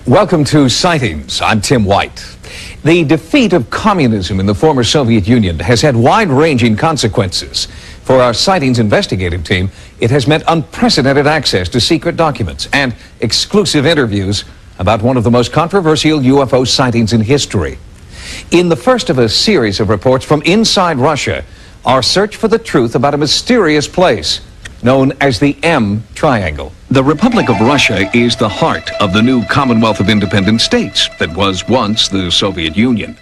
Welcome to Sightings. I'm Tim White. The defeat of communism in the former Soviet Union has had wide-ranging consequences. For our Sightings investigative team, it has meant unprecedented access to secret documents and exclusive interviews about one of the most controversial UFO sightings in history. In the first of a series of reports from inside Russia, our search for the truth about a mysterious place known as the M Triangle. The Republic of Russia is the heart of the new Commonwealth of Independent States that was once the Soviet Union.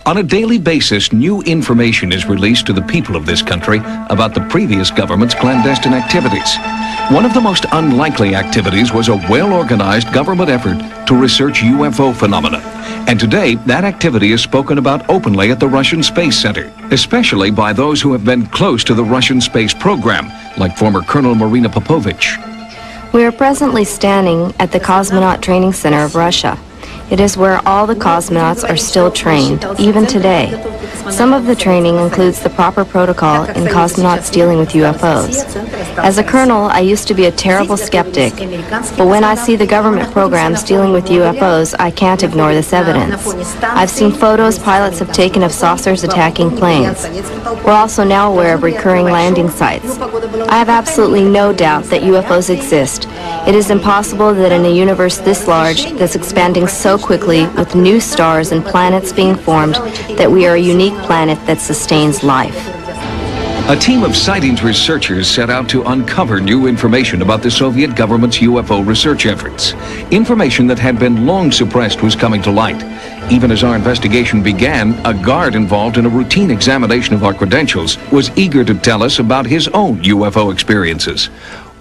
On a daily basis, new information is released to the people of this country about the previous government's clandestine activities. One of the most unlikely activities was a well-organized government effort to research UFO phenomena. And today, that activity is spoken about openly at the Russian Space Center, especially by those who have been close to the Russian space program, like former Colonel Marina Popovich. We are presently standing at the Cosmonaut Training Center of Russia. It is where all the cosmonauts are still trained, even today. Some of the training includes the proper protocol in cosmonauts dealing with UFOs. As a colonel, I used to be a terrible skeptic, but when I see the government programs dealing with UFOs, I can't ignore this evidence. I've seen photos pilots have taken of saucers attacking planes. We're also now aware of recurring landing sites. I have absolutely no doubt that UFOs exist. It is impossible that in a universe this large, that's expanding so quickly, with new stars and planets being formed, that we are a unique planet that sustains life. A team of sightings researchers set out to uncover new information about the Soviet government's UFO research efforts. Information that had been long suppressed was coming to light. Even as our investigation began, a guard involved in a routine examination of our credentials was eager to tell us about his own UFO experiences.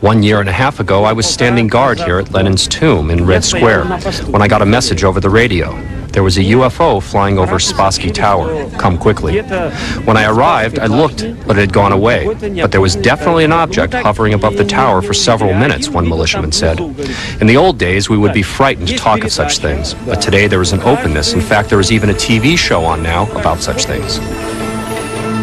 1.5 years ago, I was standing guard here at Lenin's tomb in Red Square when I got a message over the radio. There was a UFO flying over Spassky Tower. Come quickly. When I arrived, I looked, but it had gone away. But there was definitely an object hovering above the tower for several minutes, one militiaman said. In the old days, we would be frightened to talk of such things. But today, there is an openness. In fact, there is even a TV show on now about such things.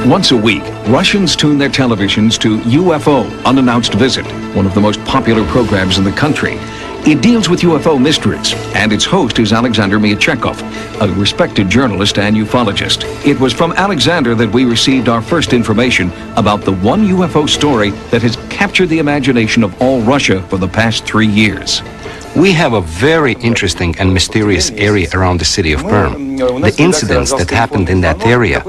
Once a week, Russians tune their televisions to UFO, Unannounced Visit, one of the most popular programs in the country. It deals with UFO mysteries, and its host is Alexander Miachekov, a respected journalist and ufologist. It was from Alexander that we received our first information about the one UFO story that has captured the imagination of all Russia for the past 3 years. We have a very interesting and mysterious area around the city of Perm. The incidents that happened in that area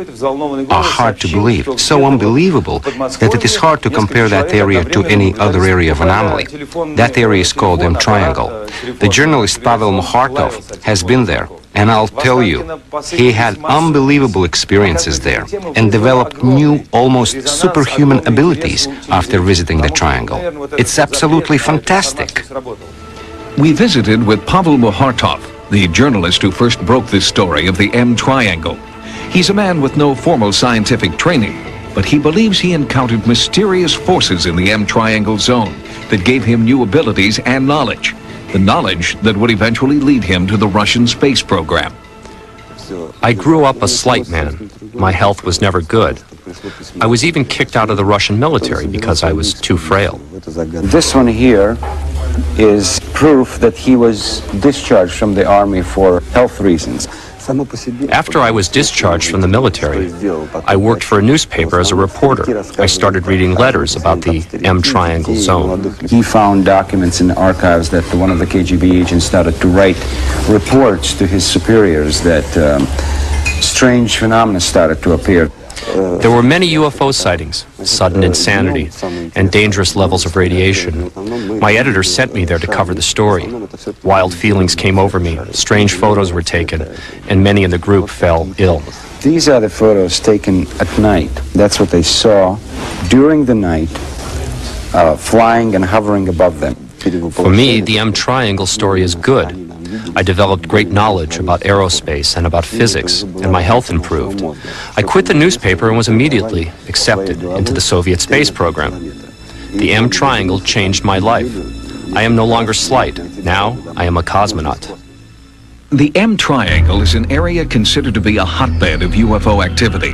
are hard to believe, so unbelievable that it is hard to compare that area to any other area of anomaly. That area is called M Triangle. The journalist Pavel Mohartov has been there, and I'll tell you, he had unbelievable experiences there and developed new, almost superhuman abilities after visiting the triangle. It's absolutely fantastic. We visited with Pavel Mohartov, the journalist who first broke this story of the M Triangle. He's a man with no formal scientific training, but he believes he encountered mysterious forces in the M Triangle zone that gave him new abilities and knowledge, the knowledge that would eventually lead him to the Russian space program. I grew up a slight man. My health was never good. I was even kicked out of the Russian military because I was too frail. This one here is proof that he was discharged from the army for health reasons. After I was discharged from the military, I worked for a newspaper as a reporter. I started reading letters about the M Triangle zone. He found documents in the archives that one of the KGB agents started to write reports to his superiors that strange phenomena started to appear. There were many UFO sightings, sudden insanity, and dangerous levels of radiation. My editor sent me there to cover the story. Wild feelings came over me, strange photos were taken, and many in the group fell ill. These are the photos taken at night. That's what they saw during the night, flying and hovering above them. For me, the M Triangle story is good. I developed great knowledge about aerospace and about physics, and my health improved. I quit the newspaper and was immediately accepted into the Soviet space program. The M Triangle changed my life. I am no longer slight. Now I am a cosmonaut. The M Triangle is an area considered to be a hotbed of UFO activity.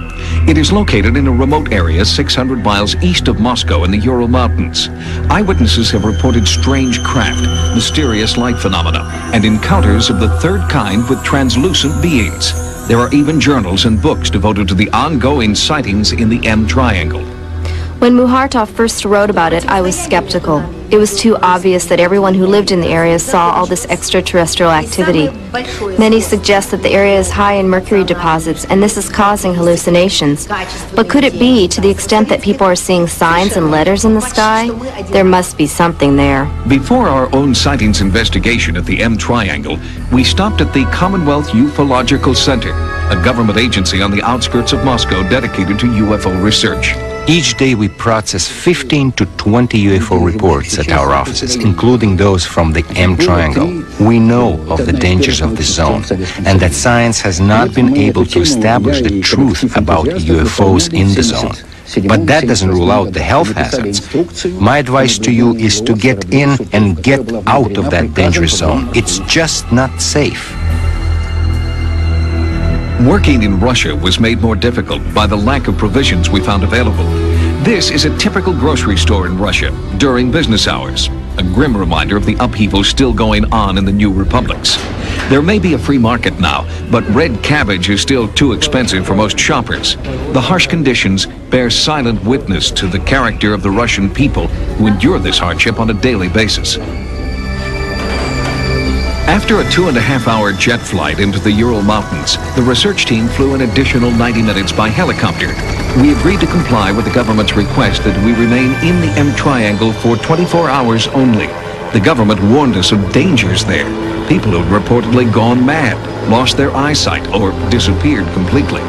It is located in a remote area 600 miles east of Moscow in the Ural Mountains. Eyewitnesses have reported strange craft, mysterious light phenomena, and encounters of the third kind with translucent beings. There are even journals and books devoted to the ongoing sightings in the M Triangle. When Muhartov first wrote about it, I was skeptical. It was too obvious that everyone who lived in the area saw all this extraterrestrial activity. Many suggest that the area is high in mercury deposits, and this is causing hallucinations. But could it be to the extent that people are seeing signs and letters in the sky? There must be something there. Before our own sightings investigation at the M Triangle, we stopped at the Commonwealth Ufological Center, a government agency on the outskirts of Moscow dedicated to UFO research. Each day we process 15 to 20 UFO reports at our offices, including those from the M Triangle. We know of the dangers of this zone and that science has not been able to establish the truth about UFOs in the zone. But that doesn't rule out the health hazards. My advice to you is to get in and get out of that dangerous zone. It's just not safe. Working in Russia was made more difficult by the lack of provisions we found available. This is a typical grocery store in Russia during business hours, a grim reminder of the upheaval still going on in the new republics. There may be a free market now, but red cabbage is still too expensive for most shoppers. The harsh conditions bear silent witness to the character of the Russian people who endure this hardship on a daily basis. After a 2.5-hour jet flight into the Ural Mountains, the research team flew an additional 90 minutes by helicopter. We agreed to comply with the government's request that we remain in the M Triangle for 24 hours only. The government warned us of dangers there. People who had reportedly gone mad, lost their eyesight, or disappeared completely.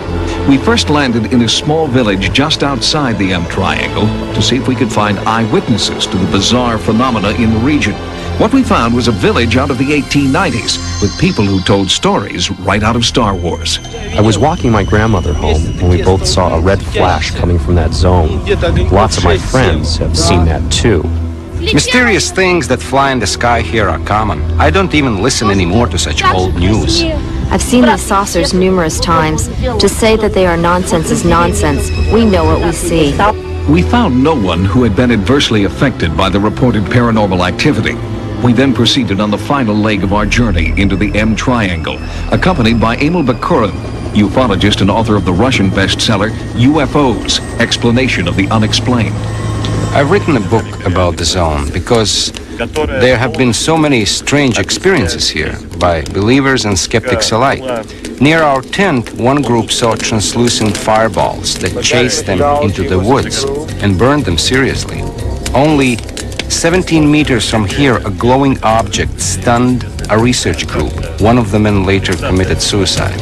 We first landed in a small village just outside the M Triangle to see if we could find eyewitnesses to the bizarre phenomena in the region. What we found was a village out of the 1890s with people who told stories right out of Star Wars. I was walking my grandmother home when we both saw a red flash coming from that zone. Lots of my friends have seen that too. Mysterious things that fly in the sky here are common. I don't even listen anymore to such old news. I've seen these saucers numerous times. To say that they are nonsense is nonsense. We know what we see. We found no one who had been adversely affected by the reported paranormal activity. We then proceeded on the final leg of our journey into the M Triangle, accompanied by Emil Bakurin, ufologist and author of the Russian bestseller, UFOs, Explanation of the Unexplained. I've written a book about the zone because there have been so many strange experiences here by believers and skeptics alike. Near our tent, one group saw translucent fireballs that chased them into the woods and burned them seriously. Only 17 meters from here, a glowing object stunned a research group. One of the men later committed suicide.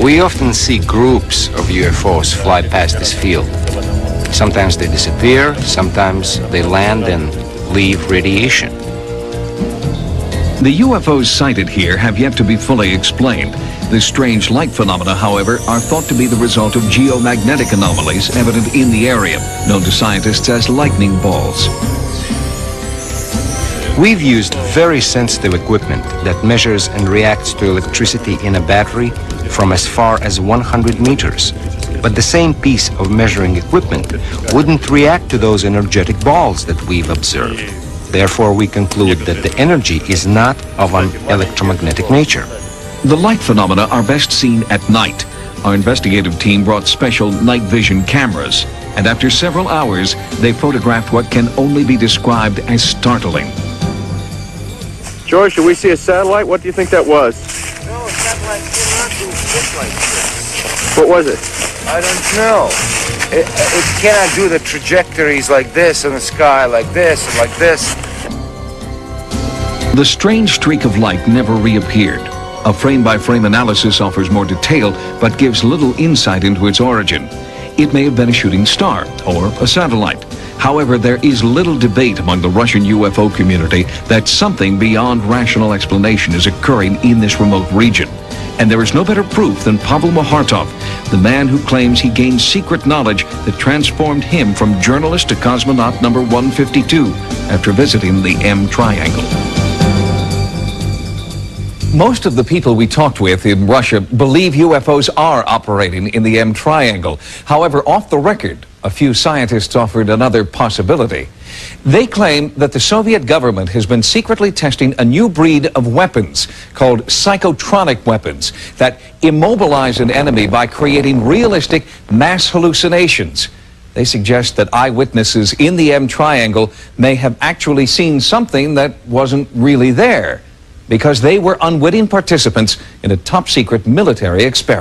We often see groups of UFOs fly past this field. Sometimes they disappear, sometimes they land and leave radiation. The UFOs sighted here have yet to be fully explained. The strange light phenomena, however, are thought to be the result of geomagnetic anomalies evident in the area, known to scientists as lightning balls. We've used very sensitive equipment that measures and reacts to electricity in a battery from as far as 100 meters. But the same piece of measuring equipment wouldn't react to those energetic balls that we've observed. Therefore, we conclude that the energy is not of an electromagnetic nature. The light phenomena are best seen at night. Our investigative team brought special night vision cameras, and after several hours, they photographed what can only be described as startling. George, did we see a satellite? What do you think that was? No, a satellite came out and just like this. What was it? I don't know. It cannot do the trajectories like this in the sky, like this, and like this. The strange streak of light never reappeared. A frame-by-frame analysis offers more detail, but gives little insight into its origin. It may have been a shooting star or a satellite. However, there is little debate among the Russian UFO community that something beyond rational explanation is occurring in this remote region. And there is no better proof than Pavel Muhartov, the man who claims he gained secret knowledge that transformed him from journalist to cosmonaut number 152 after visiting the M Triangle. Most of the people we talked with in Russia believe UFOs are operating in the M Triangle. However, off the record, a few scientists offered another possibility. They claim that the Soviet government has been secretly testing a new breed of weapons called psychotronic weapons that immobilize an enemy by creating realistic mass hallucinations. They suggest that eyewitnesses in the M Triangle may have actually seen something that wasn't really there, because they were unwitting participants in a top-secret military experiment.